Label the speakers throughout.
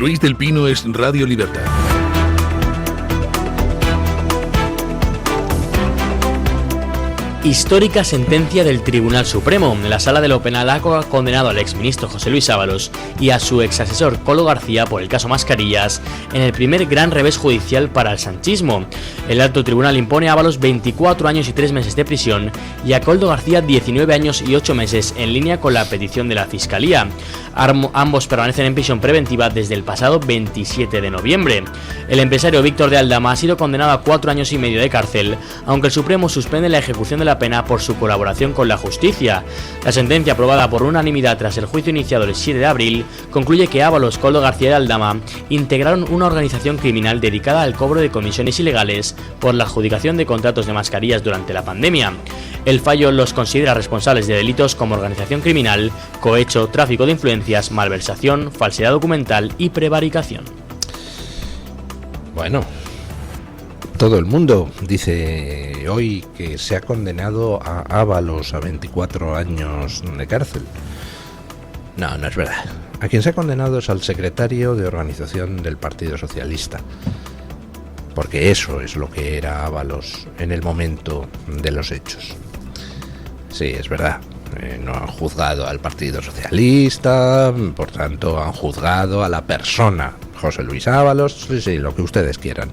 Speaker 1: Luis del Pino es Radio Libertad.
Speaker 2: Histórica sentencia del Tribunal Supremo. La Sala de lo Penal ha condenado al exministro José Luis Ábalos y a su exasesor Koldo García por el caso Mascarillas en el primer gran revés judicial para el sanchismo. El alto tribunal impone a Ábalos 24 años y 3 meses de prisión y a Koldo García 19 años y 8 meses, en línea con la petición de la Fiscalía. Ambos permanecen en prisión preventiva desde el pasado 27 de noviembre. El empresario Víctor de Aldama ha sido condenado a 4 años y medio de cárcel, aunque el Supremo suspende la ejecución de la pena por su colaboración con la justicia. La sentencia, aprobada por unanimidad tras el juicio iniciado el 7 de abril, concluye que Ábalos, Koldo García y Aldama integraron una organización criminal dedicada al cobro de comisiones ilegales por la adjudicación de contratos de mascarillas durante la pandemia. El fallo los considera responsables de delitos como organización criminal, cohecho, tráfico de influencias, malversación, falsedad documental y prevaricación.
Speaker 3: Bueno, todo el mundo dice hoy que se ha condenado a Ábalos a 24 años de cárcel. No, no es verdad. A quien se ha condenado es al secretario de organización del Partido Socialista. Porque eso es lo que era Ábalos en el momento de los hechos. Sí, es verdad. No han juzgado al Partido Socialista, por tanto han juzgado a la persona José Luis Ábalos, sí, lo que ustedes quieran.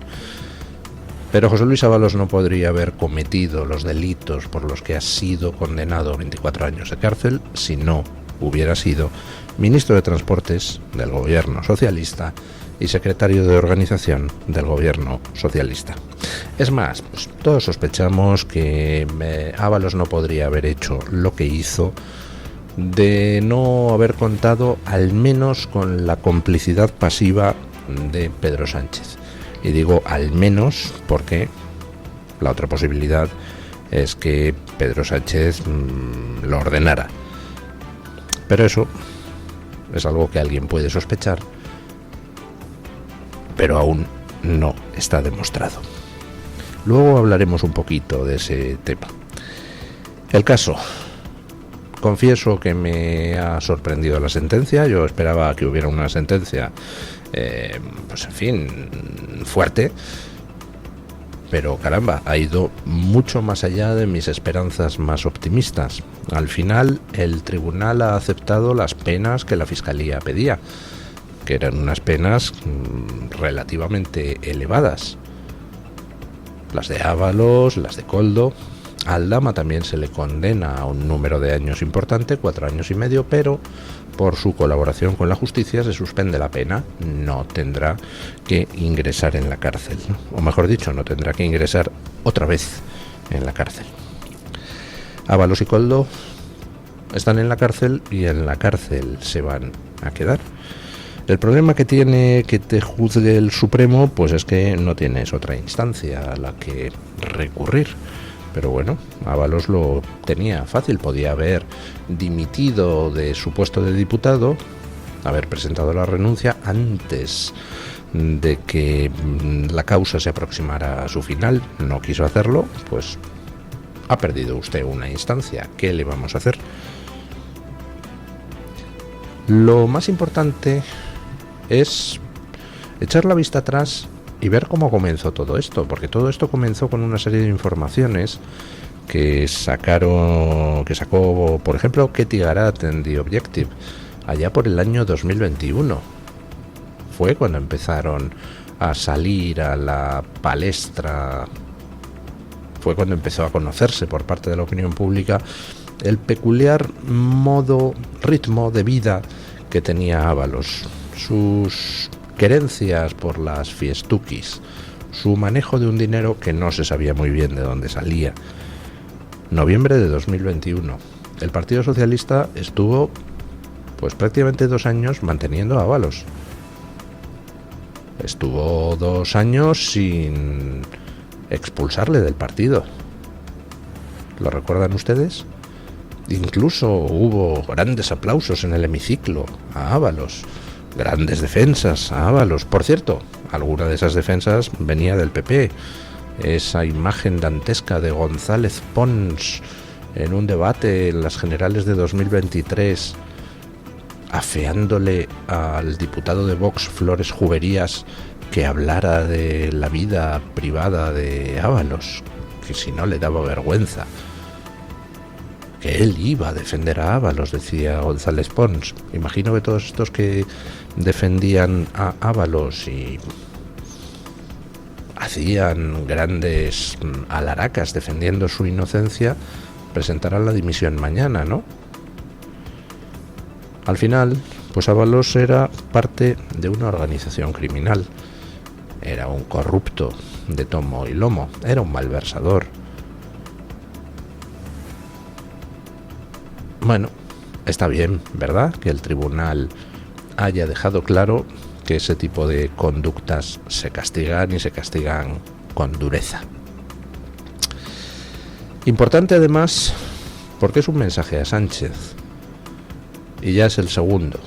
Speaker 3: Pero José Luis Ábalos no podría haber cometido los delitos por los que ha sido condenado a 24 años de cárcel si no hubiera sido ministro de Transportes del gobierno socialista y secretario de organización del gobierno socialista. Es más, pues todos sospechamos que Ábalos no podría haber hecho lo que hizo de no haber contado al menos con la complicidad pasiva de Pedro Sánchez. Y digo al menos porque la otra posibilidad es que Pedro Sánchez lo ordenara. Pero eso es algo que alguien puede sospechar, pero aún no está demostrado. Luego hablaremos un poquito de ese tema. El caso. Confieso que me ha sorprendido la sentencia. Yo esperaba que hubiera una sentencia, pues en fin, fuerte. Pero caramba, ha ido mucho más allá de mis esperanzas más optimistas. Al final, el tribunal ha aceptado las penas que la Fiscalía pedía, que eran unas penas relativamente elevadas. Las de Ábalos, las de Koldo. A Aldama también se le condena a un número de años importante, 4 años y medio, pero por su colaboración con la justicia se suspende la pena. No tendrá que ingresar en la cárcel, ¿no? O mejor dicho, no tendrá que ingresar otra vez en la cárcel. Ábalos y Koldo están en la cárcel y en la cárcel se van a quedar. El problema que tiene que te juzgue el Supremo, pues es que no tienes otra instancia a la que recurrir. Pero bueno, Ábalos lo tenía fácil, podía haber dimitido de su puesto de diputado, haber presentado la renuncia antes de que la causa se aproximara a su final. No quiso hacerlo, pues ha perdido usted una instancia. ¿Qué le vamos a hacer? Lo más importante es echar la vista atrás y ver cómo comenzó todo esto, porque todo esto comenzó con una serie de informaciones que sacó, por ejemplo, Ketty Garat en The Objective, allá por el año 2021. Fue cuando empezaron a salir a la palestra, fue cuando empezó a conocerse por parte de la opinión pública el peculiar ritmo de vida que tenía Ábalos, sus querencias por las fiestuquis, su manejo de un dinero que no se sabía muy bien de dónde salía. Noviembre de 2021. El Partido Socialista estuvo pues prácticamente 2 años manteniendo a Ábalos. Estuvo 2 años sin expulsarle del partido. ¿Lo recuerdan ustedes? Incluso hubo grandes aplausos en el hemiciclo a Ábalos, grandes defensas a Ábalos. Por cierto, alguna de esas defensas venía del PP. Esa imagen dantesca de González Pons en un debate en las generales de 2023, afeándole al diputado de Vox, Flores Juberías, que hablara de la vida privada de Ábalos, que si no le daba vergüenza, que él iba a defender a Ábalos, decía González Pons. Imagino que todos estos que defendían a Ábalos y hacían grandes alaracas defendiendo su inocencia, presentarán la dimisión mañana, ¿no? Al final, pues Ábalos era parte de una organización criminal. Era un corrupto de tomo y lomo, era un malversador. Bueno, está bien, ¿verdad?, que el tribunal haya dejado claro que ese tipo de conductas se castigan y se castigan con dureza. Importante además porque es un mensaje a Sánchez, y ya es el segundo.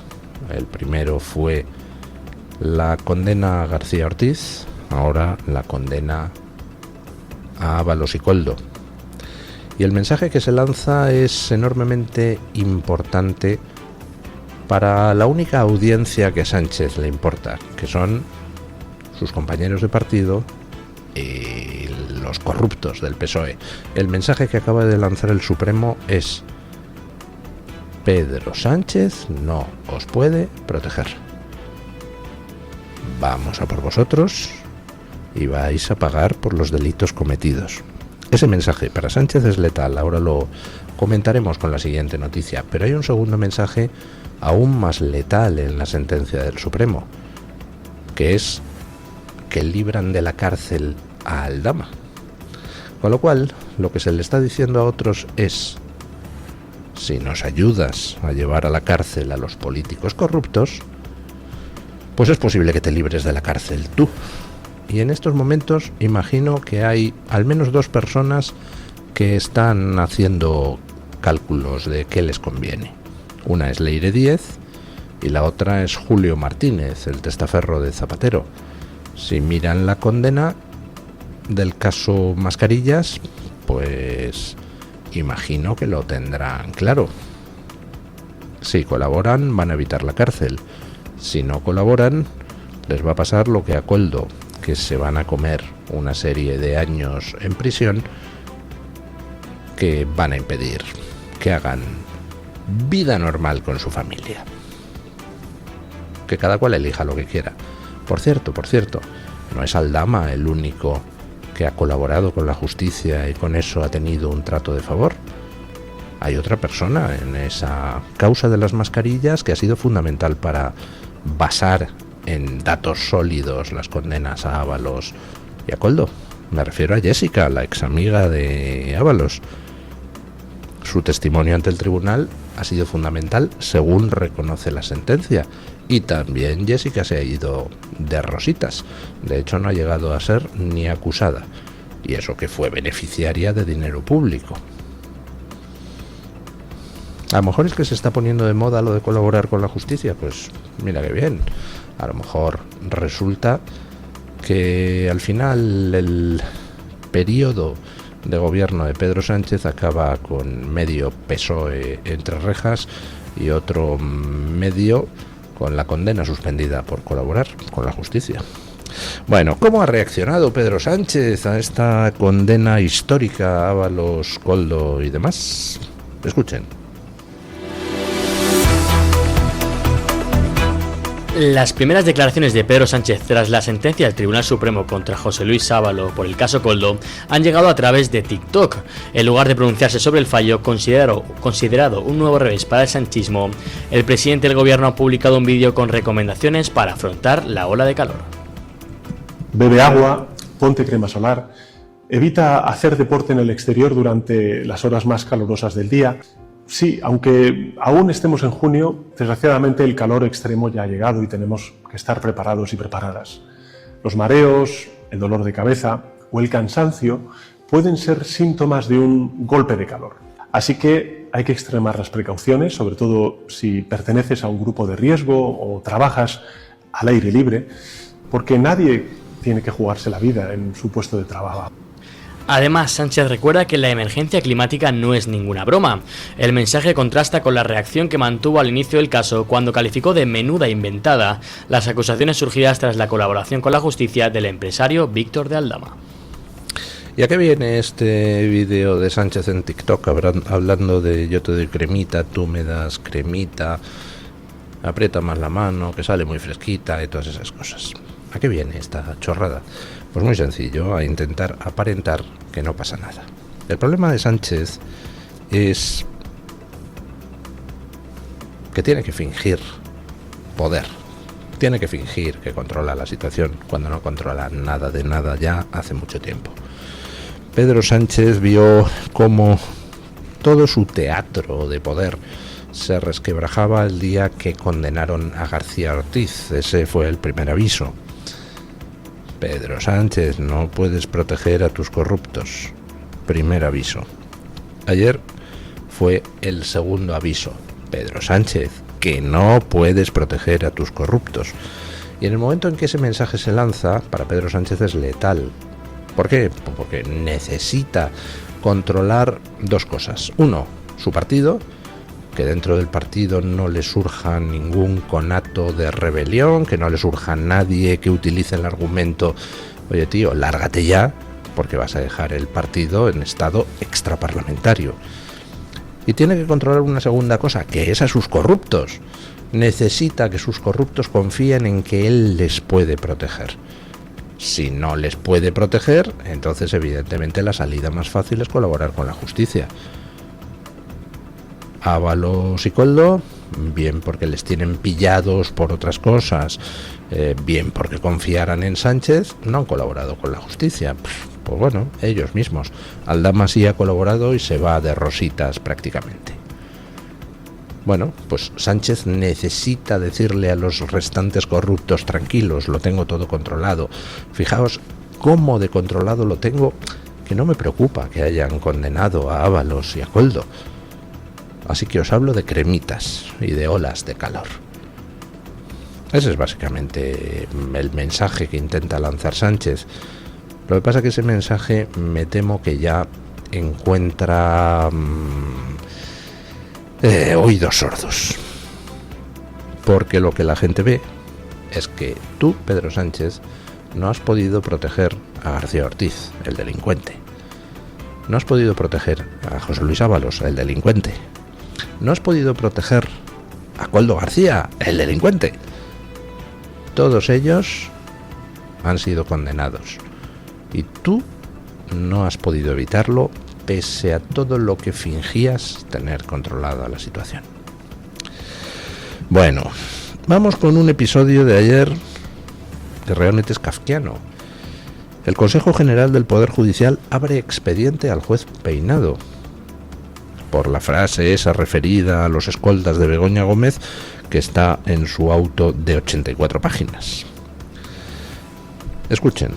Speaker 3: El primero fue la condena a García Ortiz, ahora la condena a Ábalos y Koldo. Y el mensaje que se lanza es enormemente importante para la única audiencia que a Sánchez le importa, que son sus compañeros de partido y los corruptos del PSOE. El mensaje que acaba de lanzar el Supremo es: Pedro Sánchez no os puede proteger. Vamos a por vosotros y vais a pagar por los delitos cometidos. Ese mensaje para Sánchez es letal, ahora lo comentaremos con la siguiente noticia, pero hay un segundo mensaje aún más letal en la sentencia del Supremo, que es que libran de la cárcel a Aldama. Con lo cual, lo que se le está diciendo a otros es: si nos ayudas a llevar a la cárcel a los políticos corruptos, pues es posible que te libres de la cárcel tú. Y en estos momentos imagino que hay al menos dos personas que están haciendo cálculos de qué les conviene. Una es Leire Díez y la otra es Julio Martínez, el testaferro de Zapatero. Si miran la condena del caso Mascarillas, pues imagino que lo tendrán claro. Si colaboran, van a evitar la cárcel. Si no colaboran, les va a pasar lo que a Koldo, que se van a comer una serie de años en prisión que van a impedir que hagan vida normal con su familia. Que cada cual elija lo que quiera. Por cierto, no es Aldama el único que ha colaborado con la justicia y con eso ha tenido un trato de favor. Hay otra persona en esa causa de las mascarillas que ha sido fundamental para basar en datos sólidos las condenas a Ábalos y a Koldo. Me refiero a Jessica, la ex amiga de Ábalos. Su testimonio ante el tribunal ha sido fundamental, según reconoce la sentencia. Y también Jessica se ha ido de rositas. De hecho, no ha llegado a ser ni acusada. Y eso que fue beneficiaria de dinero público. A lo mejor es que se está poniendo de moda lo de colaborar con la justicia. Pues mira qué bien. A lo mejor resulta que al final el periodo de gobierno de Pedro Sánchez acaba con medio PSOE entre rejas y otro medio con la condena suspendida por colaborar con la justicia. Bueno, ¿cómo ha reaccionado Pedro Sánchez a esta condena histórica a Ábalos, Koldo y demás? Escuchen.
Speaker 2: Las primeras declaraciones de Pedro Sánchez tras la sentencia del Tribunal Supremo contra José Luis Ábalos por el caso Koldo han llegado a través de TikTok. En lugar de pronunciarse sobre el fallo, considerado un nuevo revés para el sanchismo, el presidente del gobierno ha publicado un vídeo con recomendaciones para afrontar la ola de calor.
Speaker 4: Bebe agua, ponte crema solar, evita hacer deporte en el exterior durante las horas más calurosas del día. Sí, aunque aún estemos en junio, desgraciadamente el calor extremo ya ha llegado y tenemos que estar preparados y preparadas. Los mareos, el dolor de cabeza o el cansancio pueden ser síntomas de un golpe de calor. Así que hay que extremar las precauciones, sobre todo si perteneces a un grupo de riesgo o trabajas al aire libre, porque nadie tiene que jugarse la vida en su puesto de trabajo.
Speaker 2: Además, Sánchez recuerda que la emergencia climática no es ninguna broma. El mensaje contrasta con la reacción que mantuvo al inicio del caso cuando calificó de menuda inventada las acusaciones surgidas tras la colaboración con la justicia del empresario Víctor de Aldama.
Speaker 3: ¿Y a qué viene este vídeo de Sánchez en TikTok hablando de yo te doy cremita, tú me das cremita, aprieta más la mano, que sale muy fresquita y todas esas cosas? ¿A qué viene esta chorrada? Pues muy sencillo, a intentar aparentar que no pasa nada. El problema de Sánchez es que tiene que fingir poder, tiene que fingir que controla la situación cuando no controla nada de nada ya hace mucho tiempo. Pedro Sánchez vio cómo todo su teatro de poder se resquebrajaba el día que condenaron a García Ortiz. Ese fue el primer aviso. Pedro Sánchez, no puedes proteger a tus corruptos. Primer aviso. Ayer fue el segundo aviso. Pedro Sánchez, que no puedes proteger a tus corruptos. Y en el momento en que ese mensaje se lanza, para Pedro Sánchez es letal. ¿Por qué? Porque necesita controlar dos cosas. Uno, su partido, que dentro del partido no le surja ningún conato de rebelión, que no le surja nadie que utilice el argumento, oye tío, lárgate ya, porque vas a dejar el partido en estado extraparlamentario. Y tiene que controlar una segunda cosa, que es a sus corruptos. Necesita que sus corruptos confíen en que él les puede proteger. Si no les puede proteger, entonces evidentemente la salida más fácil es colaborar con la justicia. Ábalos y Koldo, bien porque les tienen pillados por otras cosas, bien porque confiaran en Sánchez, no han colaborado con la justicia. Pues bueno, ellos mismos. Aldama sí ha colaborado y se va de rositas prácticamente. Bueno, pues Sánchez necesita decirle a los restantes corruptos, tranquilos, lo tengo todo controlado. Fijaos cómo de controlado lo tengo, que no me preocupa que hayan condenado a Ábalos y a Koldo. Así que os hablo de cremitas y de olas de calor. Ese es básicamente el mensaje que intenta lanzar Sánchez. Lo que pasa es que ese mensaje me temo que ya encuentra oídos sordos. Porque lo que la gente ve es que tú, Pedro Sánchez, no has podido proteger a García Ortiz, el delincuente. No has podido proteger a José Luis Ábalos, el delincuente. No has podido proteger a Koldo García, el delincuente. Todos ellos han sido condenados. Y tú no has podido evitarlo pese a todo lo que fingías tener controlada la situación. Bueno, vamos con un episodio de ayer que realmente es kafkiano. El Consejo General del Poder Judicial abre expediente al juez Peinado por la frase esa referida a los escoltas de Begoña Gómez que está en su auto de 84 páginas. Escuchen.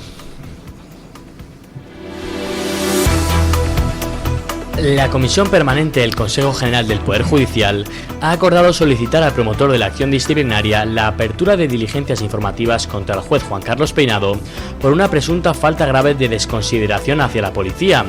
Speaker 2: La Comisión Permanente del Consejo General del Poder Judicial ha acordado solicitar al promotor de la acción disciplinaria la apertura de diligencias informativas contra el juez Juan Carlos Peinado por una presunta falta grave de desconsideración hacia la policía.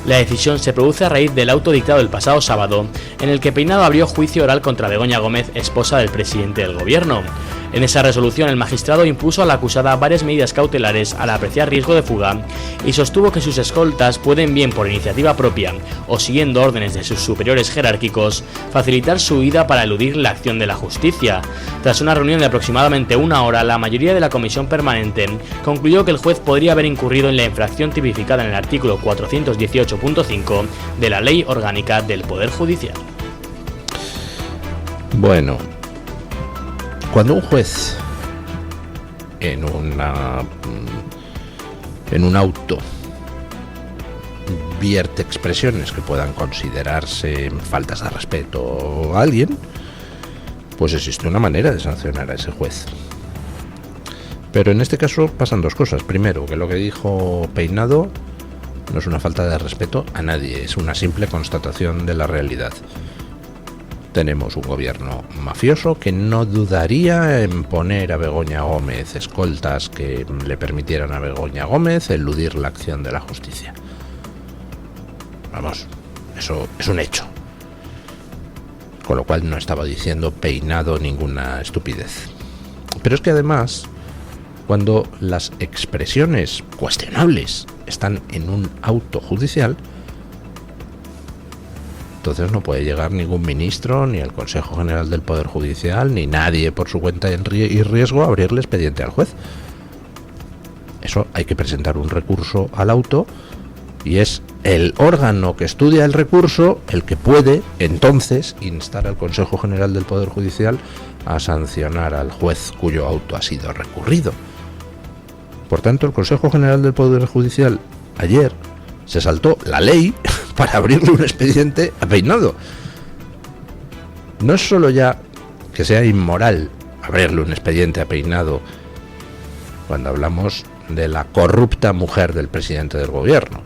Speaker 2: La decisión se produce a raíz del auto dictado el pasado sábado, en el que Peinado abrió juicio oral contra Begoña Gómez, esposa del presidente del gobierno. En esa resolución, el magistrado impuso a la acusada varias medidas cautelares al apreciar riesgo de fuga y sostuvo que sus escoltas pueden, bien por iniciativa propia o siguiendo órdenes de sus superiores jerárquicos, facilitar su huida para eludir la acción de la justicia. Tras una reunión de aproximadamente una hora, la mayoría de la comisión permanente concluyó que el juez podría haber incurrido en la infracción tipificada en el artículo 418.5 de la Ley Orgánica del Poder Judicial.
Speaker 3: Bueno, cuando un juez en un auto vierte expresiones que puedan considerarse faltas de respeto a alguien, pues existe una manera de sancionar a ese juez. Pero en este caso pasan dos cosas. Primero, que lo que dijo Peinado no es una falta de respeto a nadie, es una simple constatación de la realidad. Tenemos un gobierno mafioso que no dudaría en poner a Begoña Gómez escoltas que le permitieran a Begoña Gómez eludir la acción de la justicia. Vamos, eso es un hecho. Con lo cual no estaba diciendo peinado ninguna estupidez. Pero es que además, cuando las expresiones cuestionables están en un auto judicial, entonces no puede llegar ningún ministro, ni el Consejo General del Poder Judicial, ni nadie por su cuenta y riesgo a abrirle expediente al juez. Eso hay que presentar un recurso al auto y es el órgano que estudia el recurso el que puede entonces instar al Consejo General del Poder Judicial a sancionar al juez cuyo auto ha sido recurrido. Por tanto, el Consejo General del Poder Judicial ayer se saltó la ley para abrirle un expediente a Peinado. No es solo ya que sea inmoral abrirle un expediente a Peinado cuando hablamos de la corrupta mujer del presidente del gobierno,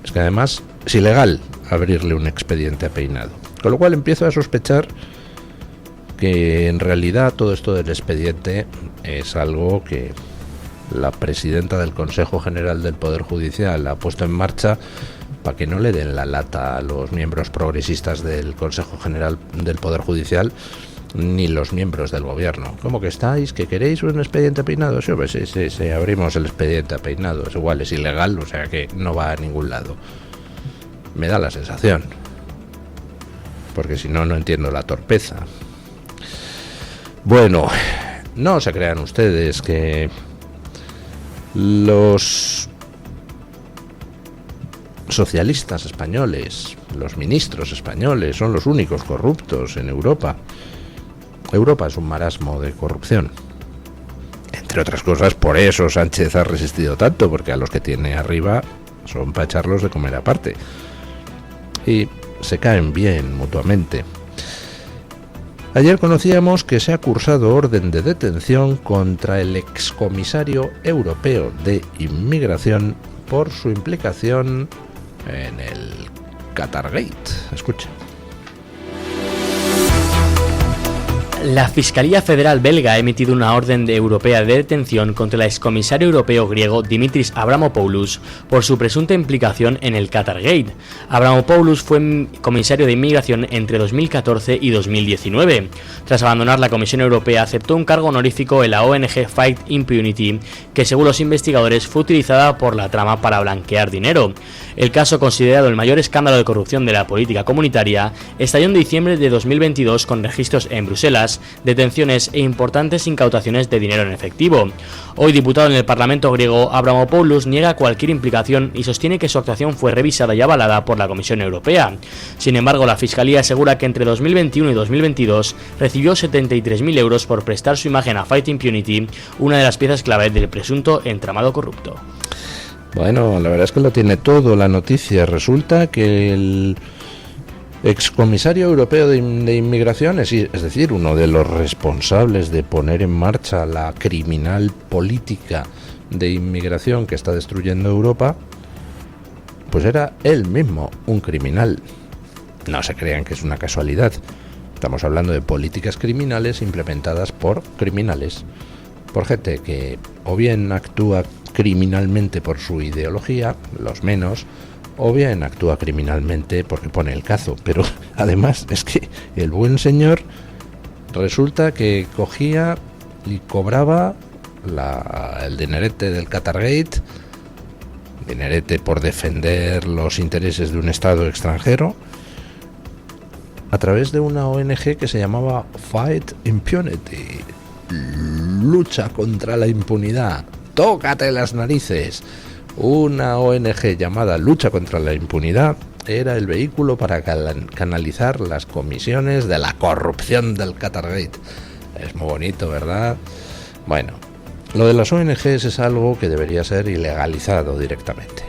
Speaker 3: es que además es ilegal abrirle un expediente a Peinado. Con lo cual empiezo a sospechar que en realidad todo esto del expediente es algo que la presidenta del Consejo General del Poder Judicial ha puesto en marcha para que no le den la lata a los miembros progresistas del Consejo General del Poder Judicial ni los miembros del gobierno. ¿Cómo que estáis? ¿Que queréis un expediente a Peinado? Sí, pues sí, abrimos el expediente a Peinado. Es igual, es ilegal, o sea que no va a ningún lado. Me da la sensación. Porque si no, no entiendo la torpeza. Bueno, no se crean ustedes que los socialistas españoles, los ministros españoles, son los únicos corruptos en Europa. Europa es un marasmo de corrupción. Entre otras cosas, por eso Sánchez ha resistido tanto, porque a los que tiene arriba son para echarlos de comer aparte. Y se caen bien mutuamente. Ayer conocíamos que se ha cursado orden de detención contra el excomisario europeo de inmigración por su implicación en el Qatargate. Escucha.
Speaker 2: La Fiscalía Federal belga ha emitido una orden europea de detención contra el excomisario europeo griego Dimitris Avramopoulos por su presunta implicación en el Qatargate. Avramopoulos fue comisario de inmigración entre 2014 y 2019. Tras abandonar la Comisión Europea, aceptó un cargo honorífico en la ONG Fight Impunity, que según los investigadores fue utilizada por la trama para blanquear dinero. El caso, considerado el mayor escándalo de corrupción de la política comunitaria, estalló en diciembre de 2022 con registros en Bruselas, detenciones e importantes incautaciones de dinero en efectivo. Hoy diputado en el Parlamento griego, Avramopoulos niega cualquier implicación y sostiene que su actuación fue revisada y avalada por la Comisión Europea. Sin embargo, la Fiscalía asegura que entre 2021 y 2022 recibió 73.000 euros por prestar su imagen a Fight Impunity, una de las piezas clave del presunto entramado corrupto.
Speaker 3: Bueno, la verdad es que lo tiene todo la noticia. Resulta que el excomisario europeo de inmigración, es decir, uno de los responsables de poner en marcha la criminal política de inmigración que está destruyendo Europa, pues era él mismo un criminal. No se crean que es una casualidad. Estamos hablando de políticas criminales implementadas por criminales, por gente que o bien actúa criminalmente por su ideología, los menos, o bien actúa criminalmente porque pone el cazo. Pero además es que el buen señor resulta que cogía y cobraba el dinerete del Qatargate, dinerete por defender los intereses de un Estado extranjero, a través de una ONG que se llamaba Fight Impunity, lucha contra la impunidad. ¡Tócate las narices! Una ONG llamada Lucha contra la Impunidad era el vehículo para canalizar las comisiones de la corrupción del Qatargate. Es muy bonito, ¿verdad? Bueno, lo de las ONGs es algo que debería ser ilegalizado directamente.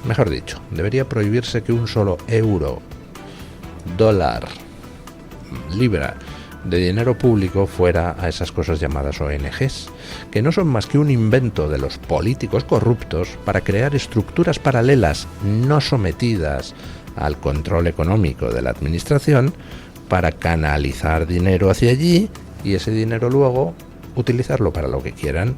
Speaker 3: Mejor dicho, debería prohibirse que un solo euro, dólar, libra de dinero público fuera a esas cosas llamadas ONGs, que no son más que un invento de los políticos corruptos para crear estructuras paralelas no sometidas al control económico de la administración, para canalizar dinero hacia allí y ese dinero luego utilizarlo para lo que quieran,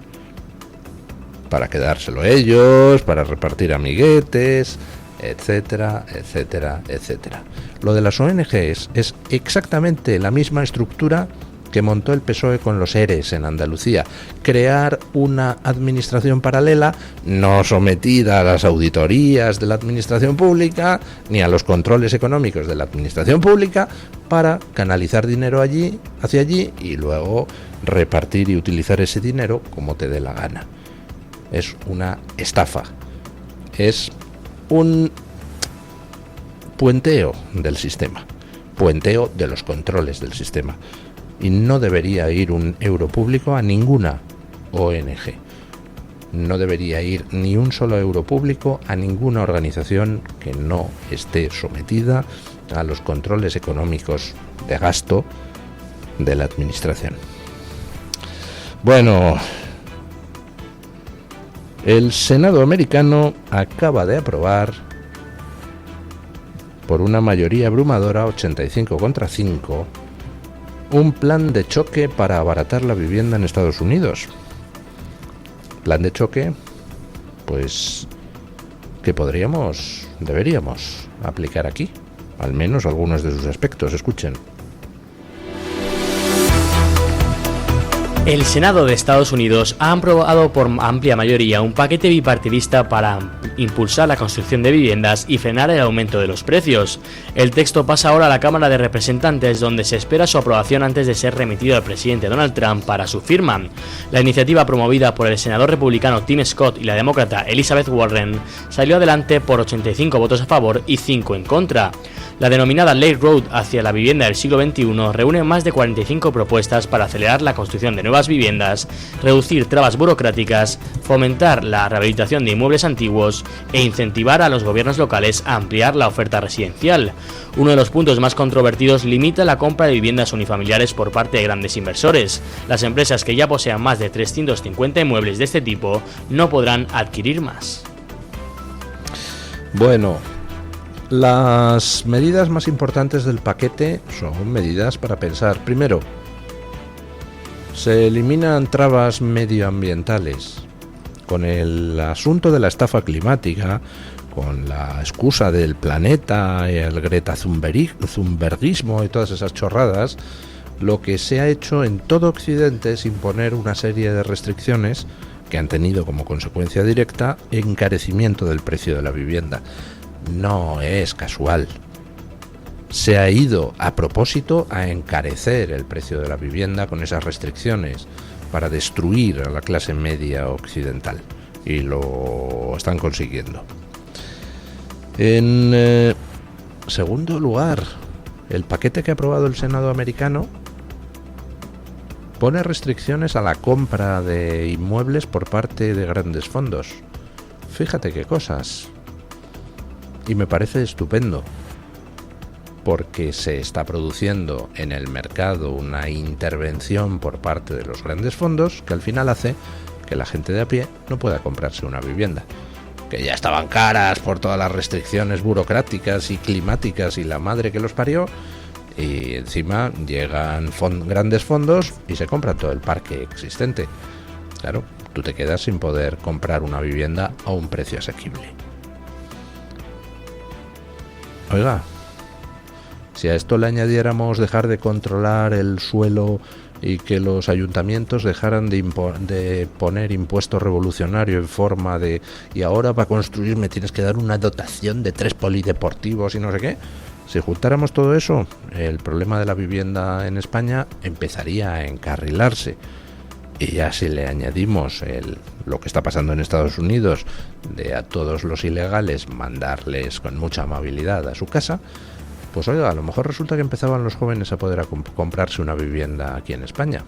Speaker 3: para quedárselo ellos, para repartir amiguetes, etcétera, etcétera, etcétera. Lo de las ONGs es exactamente la misma estructura que montó el PSOE con los ERES en Andalucía. Crear una administración paralela no sometida a las auditorías de la administración pública ni a los controles económicos de la administración pública para canalizar dinero hacia allí y luego repartir y utilizar ese dinero como te dé la gana. Es una estafa. Es un puenteo del sistema, puenteo de los controles del sistema. Y no debería ir un euro público a ninguna ONG. No debería ir ni un solo euro público a ninguna organización que no esté sometida a los controles económicos de gasto de la administración. Bueno, el Senado americano acaba de aprobar por una mayoría abrumadora, 85 contra 5, un plan de choque para abaratar la vivienda en Estados Unidos. Plan de choque, pues, que deberíamos aplicar aquí, al menos algunos de sus aspectos. Escuchen.
Speaker 2: El Senado de Estados Unidos ha aprobado por amplia mayoría un paquete bipartidista para impulsar la construcción de viviendas y frenar el aumento de los precios. El texto pasa ahora a la Cámara de Representantes, donde se espera su aprobación antes de ser remitido al presidente Donald Trump para su firma. La iniciativa, promovida por el senador republicano Tim Scott y la demócrata Elizabeth Warren, salió adelante por 85 votos a favor y 5 en contra. La denominada Lake Road hacia la vivienda del siglo XXI reúne más de 45 propuestas para acelerar la construcción de nuevas viviendas, reducir trabas burocráticas, fomentar la rehabilitación de inmuebles antiguos e incentivar a los gobiernos locales a ampliar la oferta residencial. Uno de los puntos más controvertidos limita la compra de viviendas unifamiliares por parte de grandes inversores. Las empresas que ya posean más de 350 inmuebles de este tipo no podrán adquirir más.
Speaker 3: Bueno, las medidas más importantes del paquete son medidas para pensar. Primero, se eliminan trabas medioambientales. Con el asunto de la estafa climática, con la excusa del planeta, el Greta Thunbergismo y todas esas chorradas, lo que se ha hecho en todo Occidente es imponer una serie de restricciones que han tenido como consecuencia directa encarecimiento del precio de la vivienda. No es casual. Se ha ido a propósito a encarecer el precio de la vivienda con esas restricciones para destruir a la clase media occidental, y lo están consiguiendo. En segundo lugar, el paquete que ha aprobado el Senado americano pone restricciones a la compra de inmuebles por parte de grandes fondos. Fíjate qué cosas. Y me parece estupendo, porque se está produciendo en el mercado una intervención por parte de los grandes fondos que al final hace que la gente de a pie no pueda comprarse una vivienda, que ya estaban caras por todas las restricciones burocráticas y climáticas y la madre que los parió, y encima llegan grandes fondos y se compra todo el parque existente. Claro, tú te quedas sin poder comprar una vivienda a un precio asequible. Oiga, si a esto le añadiéramos dejar de controlar el suelo y que los ayuntamientos dejaran de poner impuesto revolucionario en forma de y ahora para construir me tienes que dar una dotación de 3 polideportivos y no sé qué, si juntáramos todo eso, el problema de la vivienda en España empezaría a encarrilarse. Y ya si le añadimos lo que está pasando en Estados Unidos, de a todos los ilegales mandarles con mucha amabilidad a su casa, pues oiga, a lo mejor resulta que empezaban los jóvenes a poder comprarse una vivienda aquí en España.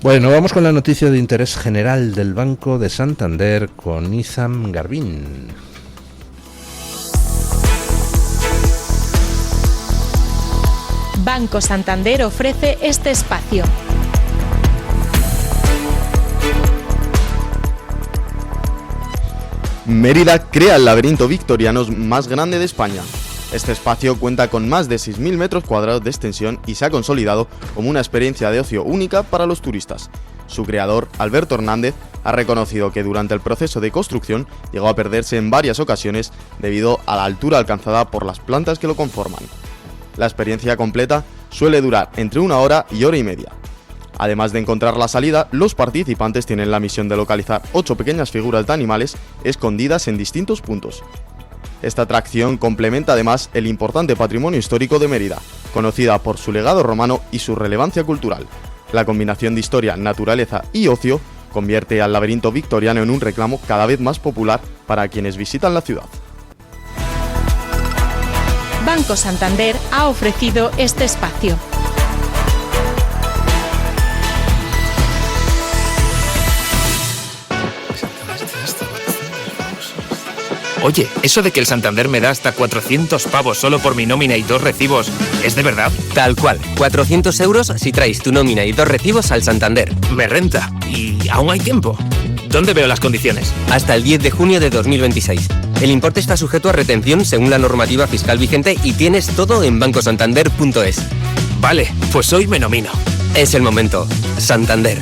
Speaker 3: Bueno, vamos con la noticia de interés general del Banco de Santander con Izam Garbín.
Speaker 5: Banco Santander ofrece este espacio.
Speaker 6: Mérida crea el laberinto victoriano más grande de España. Este espacio cuenta con más de 6.000 metros cuadrados de extensión y se ha consolidado como una experiencia de ocio única para los turistas. Su creador, Alberto Hernández, ha reconocido que durante el proceso de construcción llegó a perderse en varias ocasiones debido a la altura alcanzada por las plantas que lo conforman. La experiencia completa suele durar entre 1 hora y hora y media. Además de encontrar la salida, los participantes tienen la misión de localizar 8 pequeñas figuras de animales escondidas en distintos puntos. Esta atracción complementa además el importante patrimonio histórico de Mérida, conocida por su legado romano y su relevancia cultural. La combinación de historia, naturaleza y ocio convierte al laberinto victoriano en un reclamo cada vez más popular para quienes visitan la ciudad.
Speaker 5: Banco Santander ha ofrecido este espacio.
Speaker 7: Oye, eso de que el Santander me da hasta 400 pavos solo por mi nómina y 2 recibos, ¿es de verdad?
Speaker 8: Tal cual, 400 euros si traes tu nómina y 2 recibos al Santander.
Speaker 7: Me renta. ¿Y aún hay tiempo? ¿Dónde veo las condiciones?
Speaker 8: Hasta el 10 de junio de 2026. El importe está sujeto a retención según la normativa fiscal vigente y tienes todo en bancosantander.es.
Speaker 7: Vale, pues hoy me nomino.
Speaker 8: Es el momento. Santander.